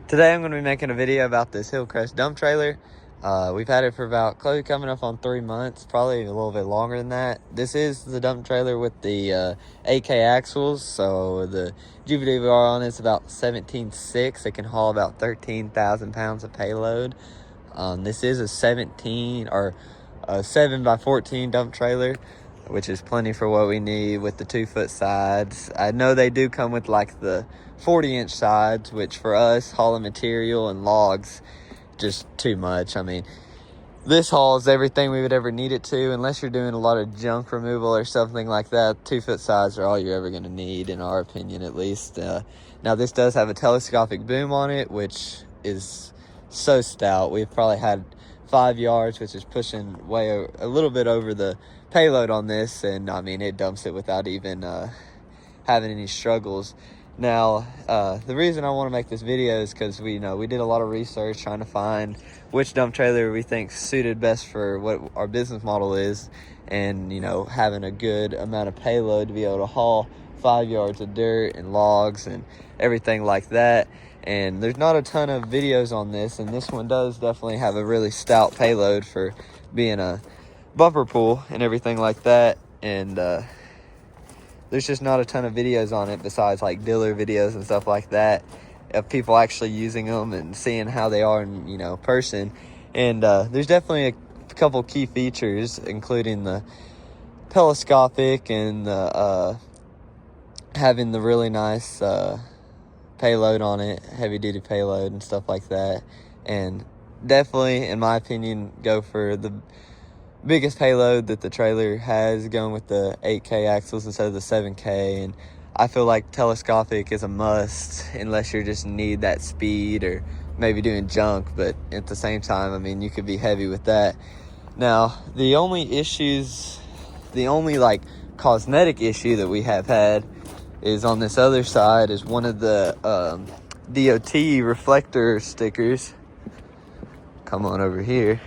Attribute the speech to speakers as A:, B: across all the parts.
A: Today I'm going to be making a video about this Hillcrest dump trailer. We've had it for about coming up on 3 months, probably a little bit longer than that. This is the dump trailer with the 8K axles, so the GVDVR on it's about 17.6. It can haul about 13,000 pounds of payload. This is a 17 or a 7x14 dump trailer, which is plenty for what we need with the 2-foot sides. I know they do come with like the 40-inch sides, which for us hauling material and logs, just too much. I mean, this hauls everything we would ever need it to, unless you're doing a lot of junk removal or something like that. 2-foot sides are all you're ever going to need, in our opinion at least. Now this does have a telescopic boom on it, which is so stout. We've probably had 5 yards, which is pushing a little bit over the payload on this, and I mean, it dumps it without even having any struggles. Now, the reason I want to make this video is because we did a lot of research trying to find which dump trailer we think suited best for what our business model is, and having a good amount of payload to be able to haul 5 yards of dirt and logs and everything like that. And there's not a ton of videos on this, and this one does definitely have a really stout payload for being a bumper pool and everything like that. And there's just not a ton of videos on it besides like dealer videos and stuff like that of people actually using them and seeing how they are in person. And there's definitely a couple key features, including the telescopic and the having the really nice payload on it, heavy duty payload and stuff like that. And definitely, in my opinion, go for the biggest payload that the trailer has, going with the 8K axles instead of the 7K. And I feel like telescopic is a must unless you just need that speed or maybe doing junk, but at the same time, I mean, you could be heavy with that. Now, the only like cosmetic issue that we have had is on this other side is one of the DOT reflector stickers. Come on over here.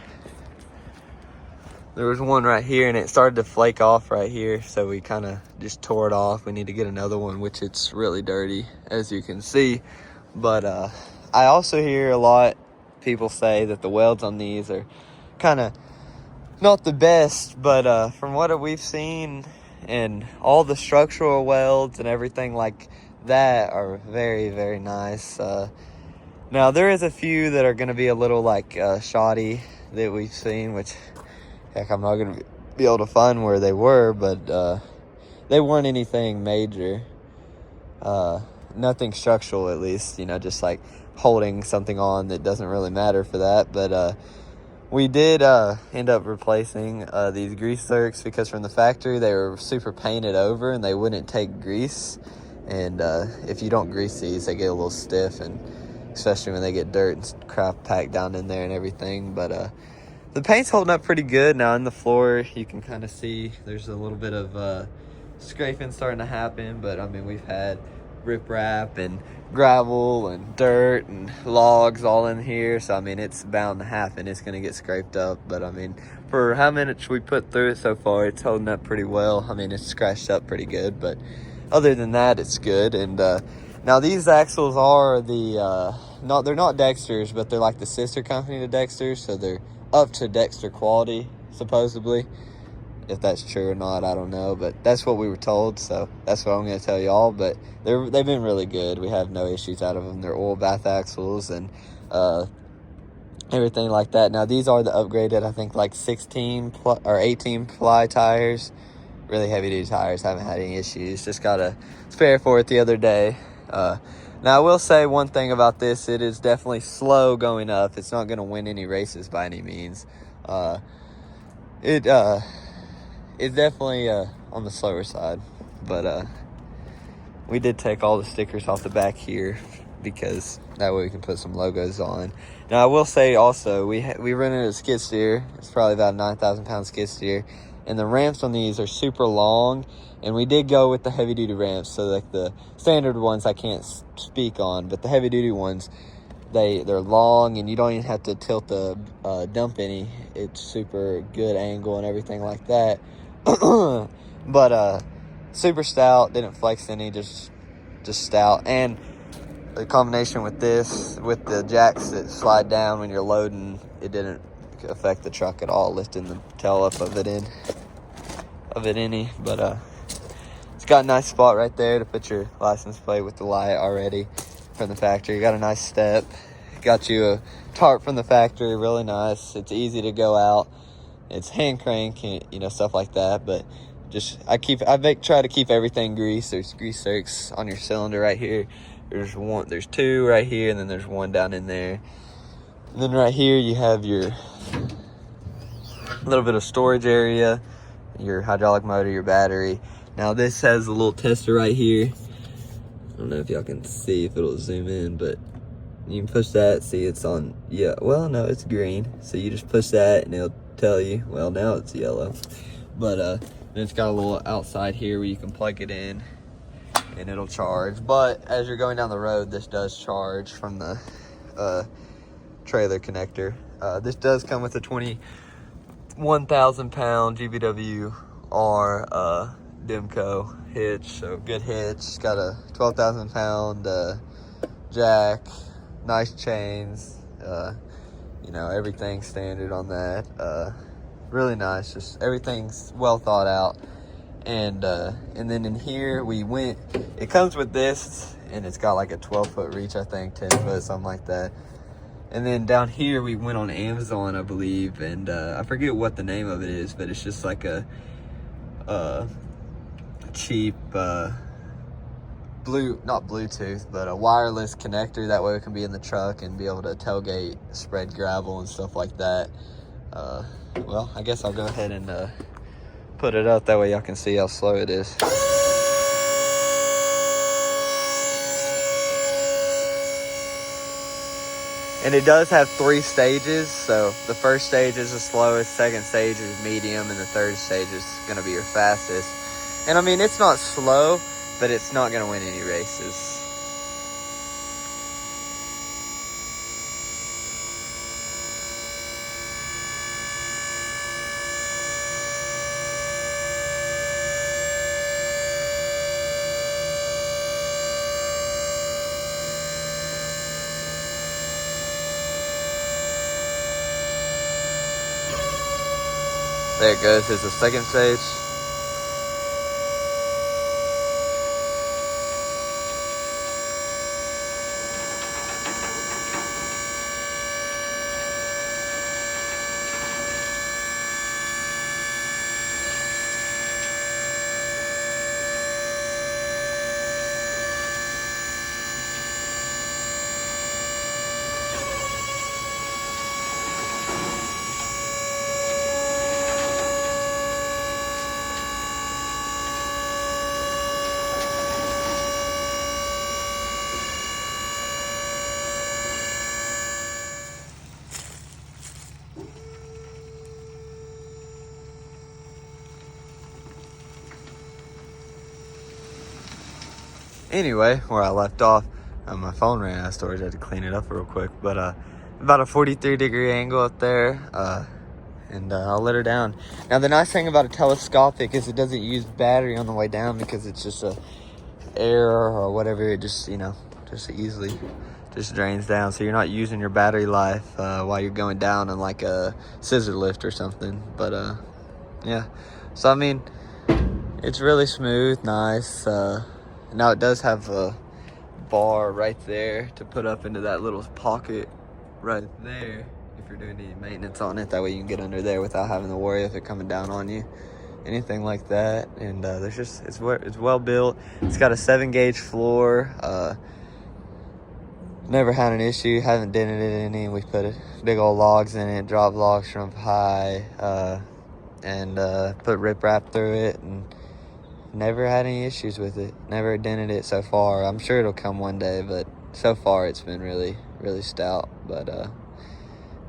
A: There was one right here and it started to flake off right here, so we kind of just tore it off. We need to get another one, which it's really dirty, as you can see. But I also hear a lot people say that the welds on these are kind of not the best, but from what we've seen, and all the structural welds and everything like that are very, very nice. Now there is a few that are going to be a little like shoddy that we've seen, which heck, I'm not going to be able to find where they were, but they weren't anything major. Nothing structural, at least, just like holding something on that doesn't really matter for that. But we did end up replacing these grease zerks, because from the factory they were super painted over and they wouldn't take grease. And if you don't grease these, they get a little stiff, and especially when they get dirt and crap packed down in there and everything. But the paint's holding up pretty good. Now in the floor, you can kind of see there's a little bit of scraping starting to happen, but I mean, we've had riprap and gravel and dirt and logs all in here, so I mean, it's bound to happen. It's going to get scraped up, but I mean, for how much we put through it so far, it's holding up pretty well. I mean, it's scratched up pretty good, but other than that, it's good. And now these axles are the they're not Dexter's, but they're like the sister company to Dexter's, so they're up to Dexter quality, supposedly. If that's true or not, I don't know, but that's what we were told, so that's what I'm going to tell y'all. But they've been really good. We have no issues out of them. They're oil bath axles and everything like that. Now these are the upgraded, I think, like 16 or 18 ply tires, really heavy duty tires. Haven't had any issues. Just got a spare for it the other day. Now I will say one thing about this: it is definitely slow going up. It's not going to win any races by any means. It's definitely on the slower side, but we did take all the stickers off the back here, because that way we can put some logos on. Now I will say also, we rented a skid steer. It's probably about a 9,000 pound skid steer, and the ramps on these are super long, and we did go with the heavy duty ramps. So like the standard ones I can't speak on, but the heavy duty ones, they're long, and you don't even have to tilt the dump any. It's super good angle and everything like that. But super stout, didn't flex any, just stout. And the combination with this, with the jacks that slide down when you're loading, it didn't affect the truck at all, lifting the tail up of it any. But it's got a nice spot right there to put your license plate with the light already from the factory. Got a nice step. Got you a tarp from the factory, really nice. It's easy to go out. It's hand crank, you know, stuff like that. But just I try to keep everything greased. There's grease zerks on your cylinder right here. There's two right here, and then there's one down in there. And then right here you have your little bit of storage area, your hydraulic motor, your battery. Now this has a little tester right here. I don't know if y'all can see if it'll zoom in, but you can push that, see it's on, yeah, well, no, it's green. So you just push that and it'll tell you, well, now it's yellow. But then it's got a little outside here where you can plug it in and it'll charge. But as you're going down the road, this does charge from the trailer connector. This does come with a 21,000 pound GVW-R Demco hitch, so good hitch. It's got a 12,000 pound jack, nice chains, you know, everything standard on that. Really nice, just everything's well thought out. And then in here it comes with this, and it's got like a 12-foot reach, I think, 10-foot, something like that. And then down here we went on Amazon, I believe, and I forget what the name of it is, but it's just like a cheap not Bluetooth, but a wireless connector. That way it can be in the truck and be able to tailgate, spread gravel and stuff like that. Well, I guess I'll go ahead and put it up, that way y'all can see how slow it is. And it does have 3 stages, so the first stage is the slowest, second stage is medium, and the third stage is going to be your fastest. And I mean, it's not slow, but it's not going to win any races. There it goes, here's the second stage. Anyway, where I left off, my phone ran out of storage. I had to clean it up real quick. But about a 43-degree angle up there, and I'll let her down. Now, the nice thing about a telescopic is it doesn't use battery on the way down, because it's just a air or whatever. It just, you know, just easily just drains down. So you're not using your battery life while you're going down in like a scissor lift or something. But yeah, so I mean, it's really smooth, nice. Now it does have a bar right there to put up into that little pocket right there if you're doing any maintenance on it. That way you can get under there without having to worry of it coming down on you, anything like that. And there's just, it's well built. It's got a 7-gauge floor. Never had an issue, haven't dented it any. We put big old logs in it, drop logs from high, and put riprap through it, and never had any issues with it. Never dented it so far. I'm sure it'll come one day, but so far it's been really, really stout. But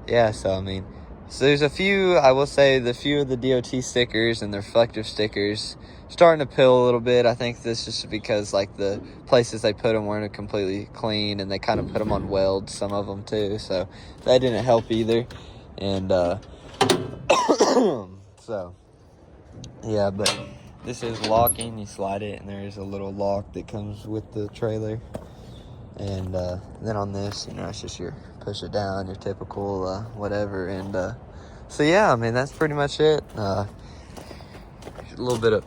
A: yeah, so I mean, so there's a few, I will say, the few of the DOT stickers and the reflective stickers starting to peel a little bit. I think this is just because like the places they put them weren't completely clean, and they kind of put them on welds, some of them too, so that didn't help either. And so yeah, but this is locking. You slide it, and there's a little lock that comes with the trailer. And then on this, you know, it's just your push it down, your typical whatever. And so yeah, I mean, that's pretty much it. A little bit of,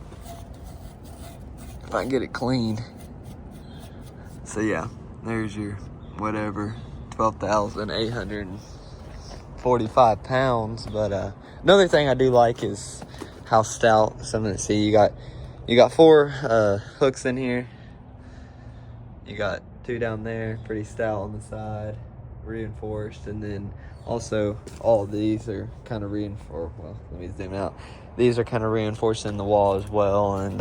A: if I can get it clean. So yeah, there's your whatever, 12,845 pounds. But another thing I do like is how stout some of the, see, you got 4 hooks in here. You got 2 down there, pretty stout on the side, reinforced. And then also all of these are kind of reinforced. Well, let me zoom out. These are kind of reinforcing the wall as well. And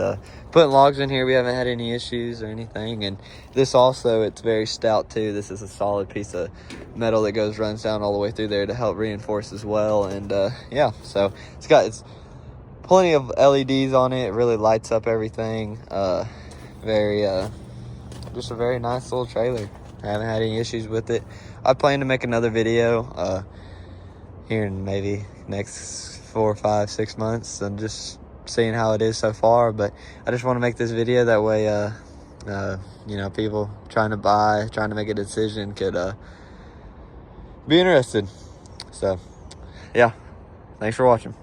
A: putting logs in here, we haven't had any issues or anything. And this also, it's very stout too. This is a solid piece of metal that runs down all the way through there to help reinforce as well. And yeah, so it's plenty of LEDs on it. It really lights up everything. Just a very nice little trailer. I haven't had any issues with it. I plan to make another video here in maybe next 4, 5, 6 months, and just seeing how it is so far. But I just want to make this video that way you know, people trying to make a decision could be interested. So yeah, thanks for watching.